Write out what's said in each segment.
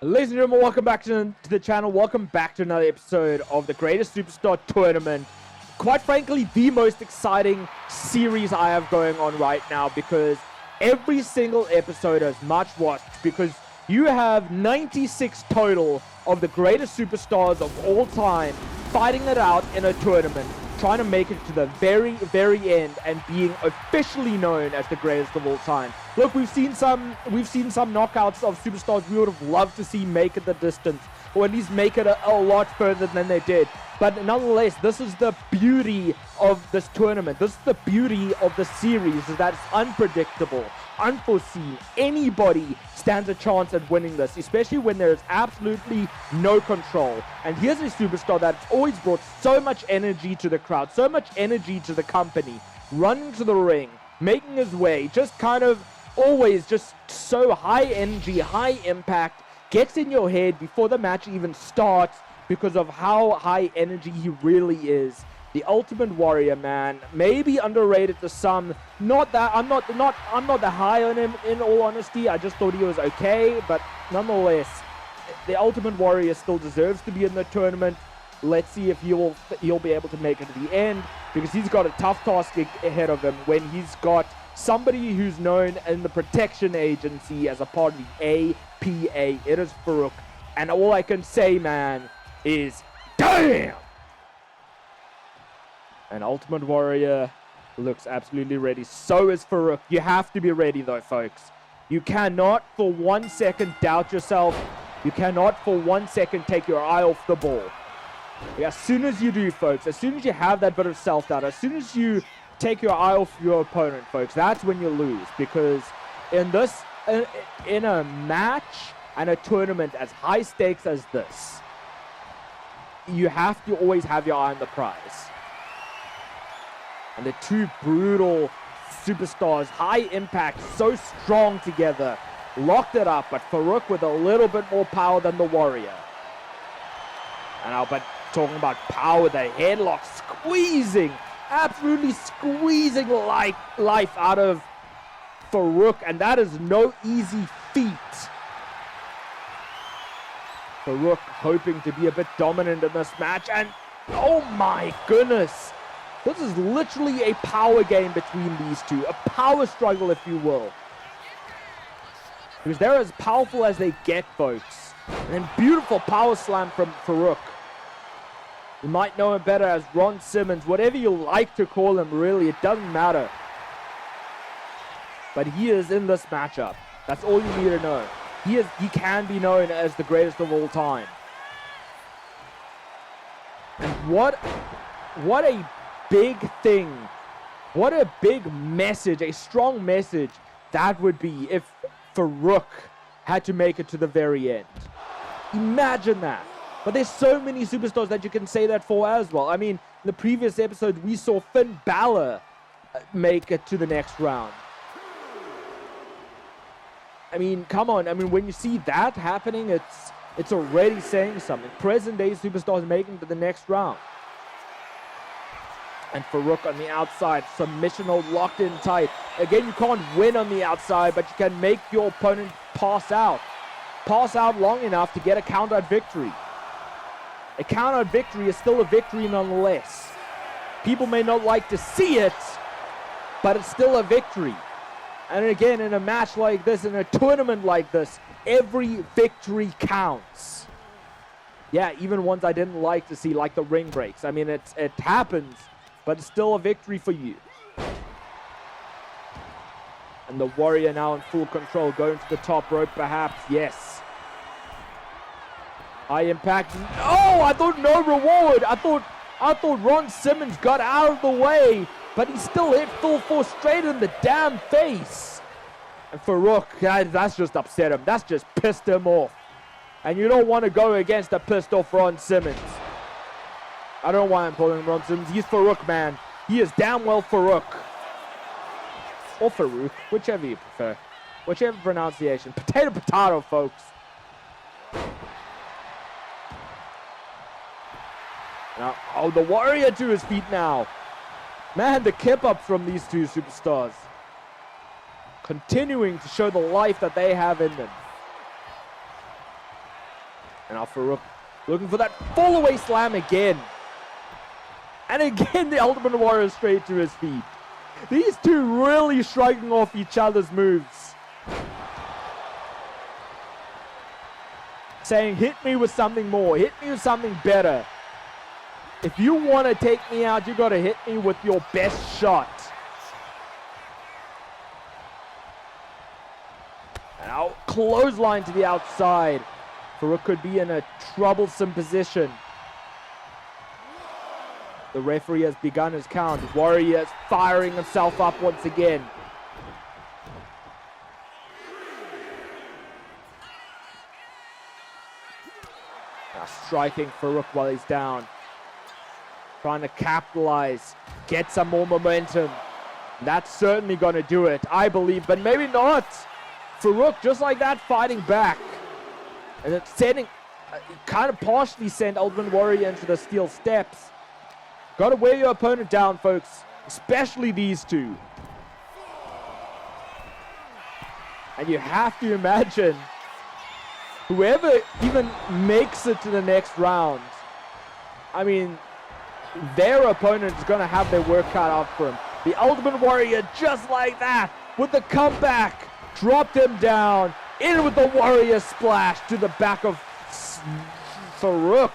Ladies and gentlemen, welcome back to the channel. Welcome back to another episode of the Greatest Superstar Tournament. Quite frankly, the most exciting series I have going on right now, because every single episode is much watched, because you have 96 total of the greatest superstars of all time fighting it out in a tournament, trying to make it to the very, very end and being officially known as the greatest of all time. Look, we've seen some knockouts of superstars we would have loved to see make it the distance, or at least make it a lot further than they did. But nonetheless, this is the beauty of this tournament. This is the beauty of the series, is that it's unpredictable, unforeseen. Anybody stands a chance at winning this, especially when there's absolutely no control. And here's a superstar that's always brought so much energy to the crowd, so much energy to the company, running to the ring, making his way, just kind of always just so high energy, high impact, gets in your head before the match even starts because of how high energy he really is. The Ultimate Warrior, man, maybe underrated to some. Not that I'm not that high on him, in all honesty. I just thought he was okay, but nonetheless, the Ultimate Warrior still deserves to be in the tournament. Let's see if he'll be able to make it to the end, because he's got a tough task ahead of him when he's got somebody who's known in the protection agency as a part of the APA. It is Faarooq, and all I can say, man, is damn! And Ultimate Warrior looks absolutely ready. So is Faarooq. You have to be ready, though, folks. You cannot for 1 second doubt yourself. You cannot for 1 second take your eye off the ball. As soon as you do, folks, as soon as you have that bit of self-doubt, as soon as you take your eye off your opponent, folks, that's when you lose. Because in a match and a tournament as high stakes as this, you have to always have your eye on the prize. And the two brutal superstars, high impact, so strong together, locked it up, but Faarooq with a little bit more power than the Warrior. And but talking about power, the headlock squeezing, absolutely squeezing life out of Faarooq, and that is no easy feat. Faarooq hoping to be a bit dominant in this match, and oh my goodness, this is literally a power game between these two, a power struggle, if you will. Because they're as powerful as they get, folks. And then beautiful power slam from Faarooq. You might know him better as Ron Simmons, whatever you like to call him, really, it doesn't matter. But he is in this matchup. That's all you need to know. He can be known as the greatest of all time. And what a big thing, what a big message, a strong message that would be if Faarooq had to make it to the very end. Imagine that. But there's so many superstars that you can say that for as well. I mean, in the previous episode, we saw Finn Balor make it to the next round. I mean, come on. I mean, when you see that happening, it's already saying something. Present-day superstars making it to the next round. And Faarooq on the outside, submission hold locked in tight. Again, you can't win on the outside, but you can make your opponent pass out. Pass out long enough to get a count-out victory. A count-out victory is still a victory nonetheless. People may not like to see it, but it's still a victory. And again, in a match like this, in a tournament like this, every victory counts. Yeah, even ones I didn't like to see, like the ring breaks. I mean, it happens, but it's still a victory for you. And the Warrior now in full control, going to the top rope perhaps, yes. High impact, oh, I thought no reward. I thought Ron Simmons got out of the way, but he still hit full force straight in the damn face. And Faarooq, that's just upset him. That's just pissed him off. And you don't want to go against a pissed off Ron Simmons. I don't know why I'm calling him Ron Simmons. He's Faarooq, man. He is damn well Faarooq. Or Faarooq, whichever you prefer. Whichever pronunciation. Potato, potato, folks. Now, oh, the Warrior to his feet now. Man, the kip-up from these two superstars. Continuing to show the life that they have in them. And now Faarooq looking for that fall away slam again. And again, the Ultimate Warrior straight to his feet. These two really shrugging off each other's moves. Saying, hit me with something more. Hit me with something better. If you want to take me out, you got to hit me with your best shot. Now, clothesline to the outside. Faarooq could be in a troublesome position. The referee has begun his count. Warrior is firing himself up once again. Now striking Faarooq while he's down. Trying to capitalize, get some more momentum. That's certainly going to do it, I believe, but maybe not. Faarooq, just like that, fighting back. And it's sending, kind of partially sent Ultimate Warrior into the steel steps. Got to wear your opponent down, folks, especially these two. And you have to imagine whoever even makes it to the next round, I mean, their opponent is going to have their work cut out for him. The Ultimate Warrior, just like that, with the comeback, dropped him down, in with the Warrior splash to the back of Faarooq.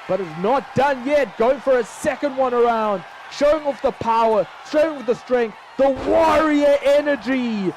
But it's not done yet, going for a second one around, showing off the power, showing off the strength, the Warrior energy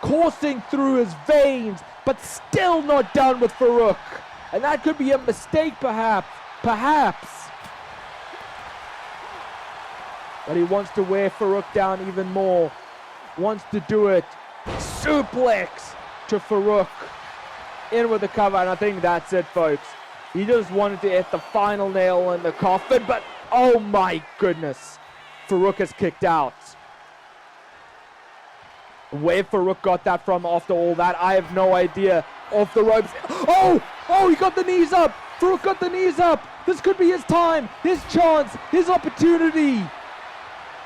coursing through his veins, but still not done with Faarooq. And that could be a mistake perhaps. But he wants to wear Faarooq down even more. Wants to do it. Suplex to Faarooq. In with the cover, and I think that's it, folks. He just wanted to hit the final nail in the coffin, but oh my goodness. Faarooq is kicked out. Where Faarooq got that from after all that, I have no idea. Off the ropes. Oh, he got the knees up. Faarooq got the knees up. This could be his time, his chance, his opportunity.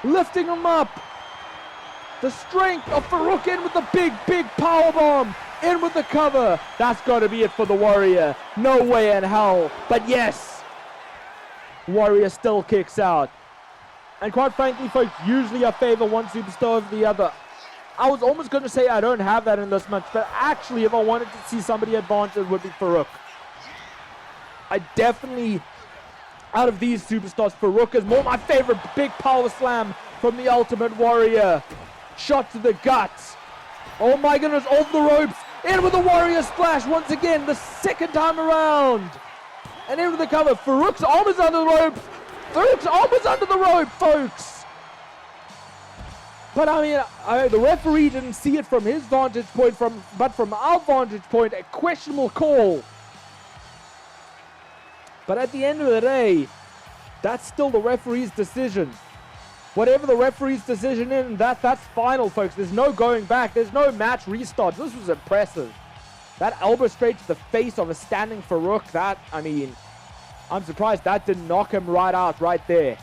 Lifting him up. The strength of Faarooq in with the big powerbomb. In with the cover. That's got to be it for the Warrior. No way in hell. But yes, Warrior still kicks out. And quite frankly, folks, usually I favor one superstar over the other. I was almost going to say I don't have that in this match, but actually, if I wanted to see somebody advance, it would be Faarooq. I definitely, out of these superstars, Faarooq is more my favorite. Big power slam from the Ultimate Warrior. Shot to the guts. Oh my goodness, off the ropes. In with the Warrior splash once again, the second time around. And in with the cover. Faarooq's arm is under the ropes. Faarooq's arm is under the rope, folks. But I mean, the referee didn't see it from his vantage point, but from our vantage point, a questionable call. But at the end of the day, that's still the referee's decision. Whatever the referee's decision is, that's final, folks. There's no going back. There's no match restart. This was impressive. That elbow straight to the face of a standing Faarooq, that, I mean, I'm surprised that didn't knock him right out right there.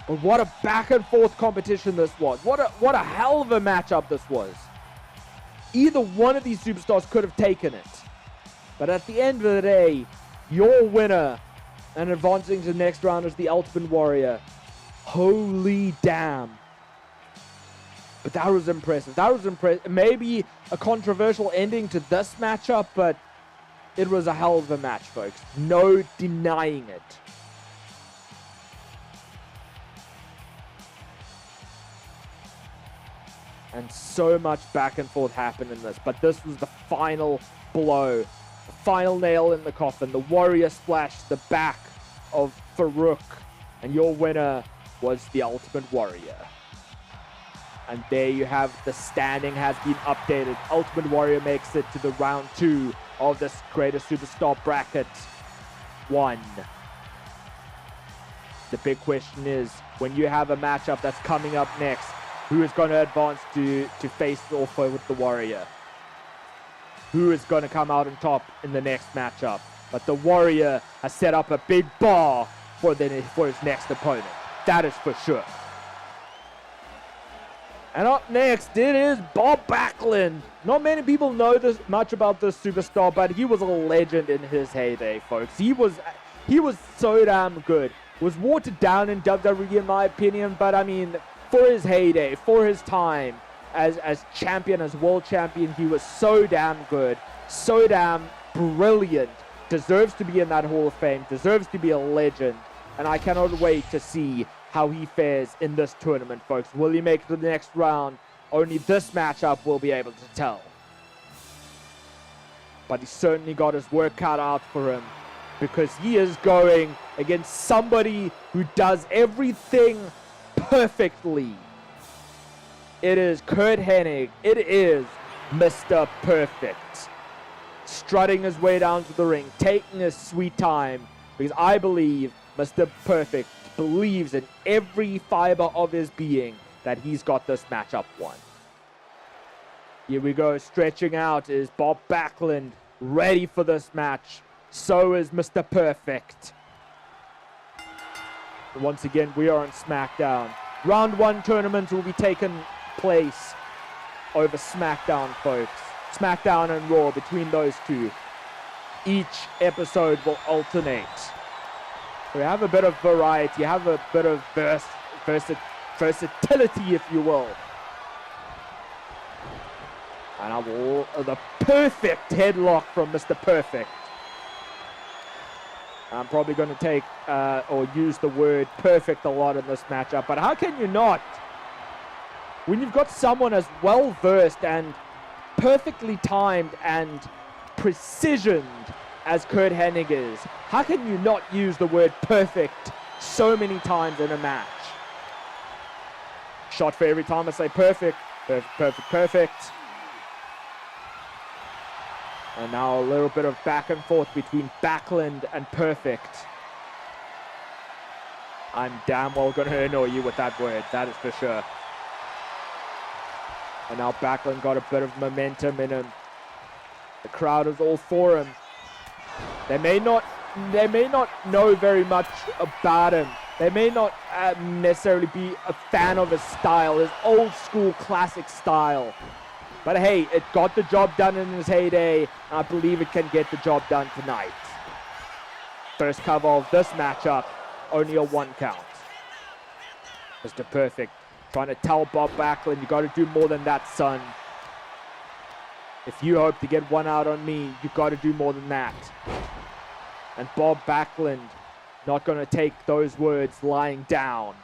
But what a back and forth competition this was. What a hell of a matchup this was. Either one of these superstars could have taken it. But at the end of the day, your winner and advancing to the next round is the Ultimate Warrior. Holy damn. But that was impressive. That was impressive. Maybe a controversial ending to this matchup, but it was a hell of a match, folks. No denying it. And so much back and forth happened in this, but this was the final blow. The final nail in the coffin. The Warrior splash to the back of Faarooq. And your winner was the Ultimate Warrior. And there you have, the standing has been updated. Ultimate Warrior makes it to the round 2 of this Greatest Superstar Bracket 1. The big question is, when you have a matchup that's coming up next, who is going to advance to face off with the Warrior? Who is going to come out on top in the next matchup? But the Warrior has set up a big bar for his next opponent. That is for sure. And up next, it is Bob Backlund. Not many people know this much about this superstar, but he was a legend in his heyday, folks. He was so damn good. Was watered down in WWE, in my opinion, but I mean, for his heyday, for his time as champion, as world champion, he was so damn good, so damn brilliant. Deserves to be in that Hall of Fame, deserves to be a legend, and I cannot wait to see how he fares in this tournament, folks. Will he make it to the next round? Only this matchup will be able to tell. But he certainly got his work cut out for him, because he is going against somebody who does everything perfectly. It is Curt Hennig. It is Mr. Perfect. Strutting his way down to the ring, taking his sweet time, because I believe Mr. Perfect believes in every fiber of his being that he's got this matchup won. Here we go, stretching out is Bob Backlund, ready for this match. So is Mr. Perfect. Once again, we are on Smackdown. Round 1 tournaments will be taking place over Smackdown, folks. Smackdown and Raw, between those two. Each episode will alternate. We have a bit of variety, have a bit of versatility, if you will. And the perfect headlock from Mr. Perfect. I'm probably going to take or use the word perfect a lot in this matchup, but how can you not? When you've got someone as well versed and perfectly timed and precisioned as Curt Hennig is, how can you not use the word perfect so many times in a match? Shot for every time I say perfect, perfect, perfect, perfect. And now a little bit of back and forth between Backlund and Perfect. I'm damn well going to annoy you with that word, that is for sure. And now Backlund got a bit of momentum in him. The crowd is all for him. They may not know very much about him. They may not necessarily be a fan of his style, his old school classic style. But hey, it got the job done in his heyday, and I believe it can get the job done tonight. First cover of this matchup, only a 1 count. Mr. Perfect trying to tell Bob Backlund, you got to do more than that, son. If you hope to get one out on me, you got to do more than that. And Bob Backlund not going to take those words lying down.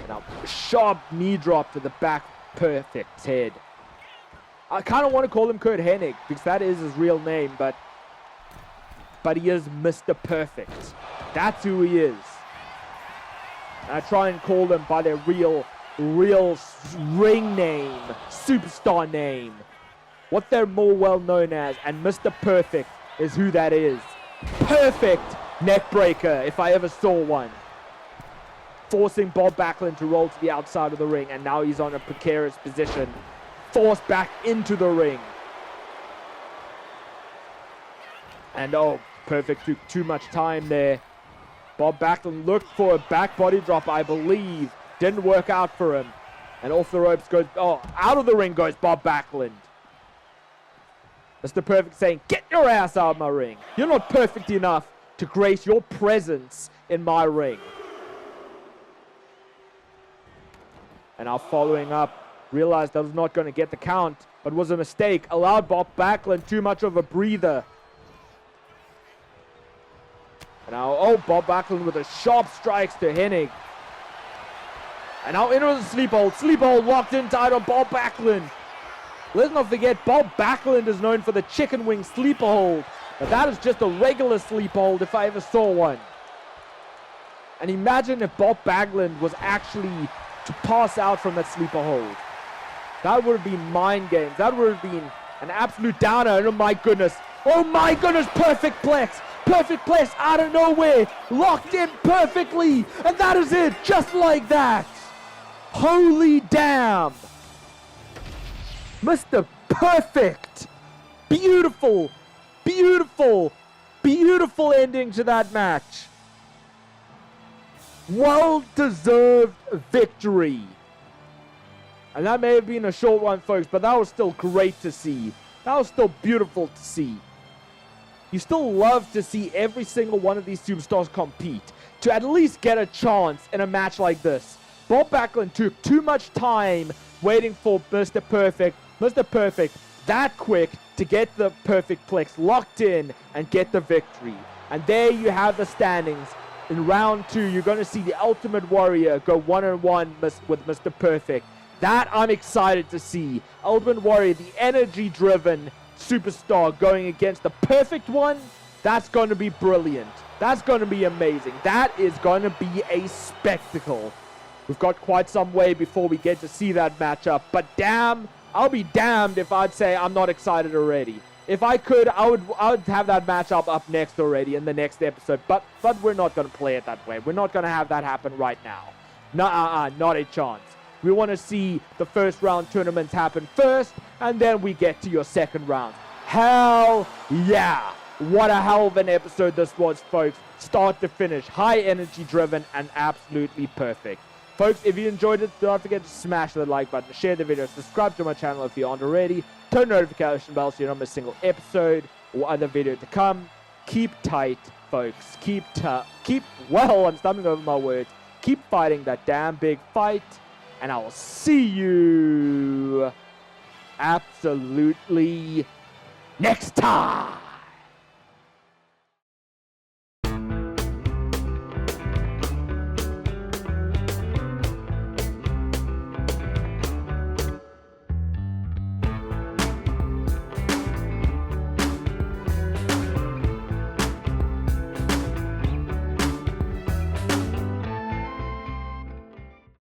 Now, sharp knee drop to the back. Perfect's head. I kind of want to call him Curt Hennig because that is his real name, but he is Mr. Perfect. That's who he is. And I try and call them by their real ring name, superstar name, what they're more well known as, and Mr. Perfect is who that is. Perfect neck breaker, if I ever saw one. Forcing Bob Backlund to roll to the outside of the ring, and now he's on a precarious position. Forced back into the ring. And oh, Perfect took too much time there. Bob Backlund looked for a back body drop, I believe. Didn't work out for him. And off the ropes goes, out of the ring goes Bob Backlund. Mr. Perfect saying, get your ass out of my ring. You're not perfect enough to grace your presence in my ring. And now following up, realized that was not going to get the count, but was a mistake. Allowed Bob Backlund too much of a breather. And now, Bob Backlund with a sharp strikes to Hennig. And now into the sleep hold. Sleep hold locked in tight on Bob Backlund. Let's not forget, Bob Backlund is known for the chicken wing sleeper hold. But that is just a regular sleep hold if I ever saw one. And imagine if Bob Backlund was actually to pass out from that sleeper hold. That would have been mind games. That would have been an absolute downer. And oh my goodness, perfect plex. Perfect plex out of nowhere. Locked in perfectly. And that is it, just like that. Holy damn. Mr. Perfect. Beautiful, beautiful, beautiful ending to that match. Well-deserved victory And that may have been a short one, folks, but that was still great to see. That was still beautiful to see. You still love to see every single one of these superstars compete, to at least get a chance in a match like this. Bob Backlund took too much time waiting for Mr. Perfect that quick to get the perfect plex locked in and get the victory. And there you have the standings. In round 2, you're going to see the Ultimate Warrior go one-on-one with Mr. Perfect. That I'm excited to see. Ultimate Warrior, the energy-driven superstar, going against the perfect one. That's going to be brilliant. That's going to be amazing. That is going to be a spectacle. We've got quite some way before we get to see that matchup. But damn, I'll be damned if I'd say I'm not excited already. If I could, I would have that matchup up next already in the next episode. But we're not going to play it that way. We're not going to have that happen right now. Not a chance. We want to see the first round tournaments happen first, and then we get to your second round. Hell yeah! What a hell of an episode this was, folks. Start to finish. High energy driven and absolutely perfect. Folks, if you enjoyed it, don't forget to smash the like button, share the video, subscribe to my channel if you aren't already, turn notification bell so you don't miss a single episode or other video to come. Keep tight, folks. Well, I'm stumbling over my words. Keep fighting that damn big fight, and I will see you absolutely next time.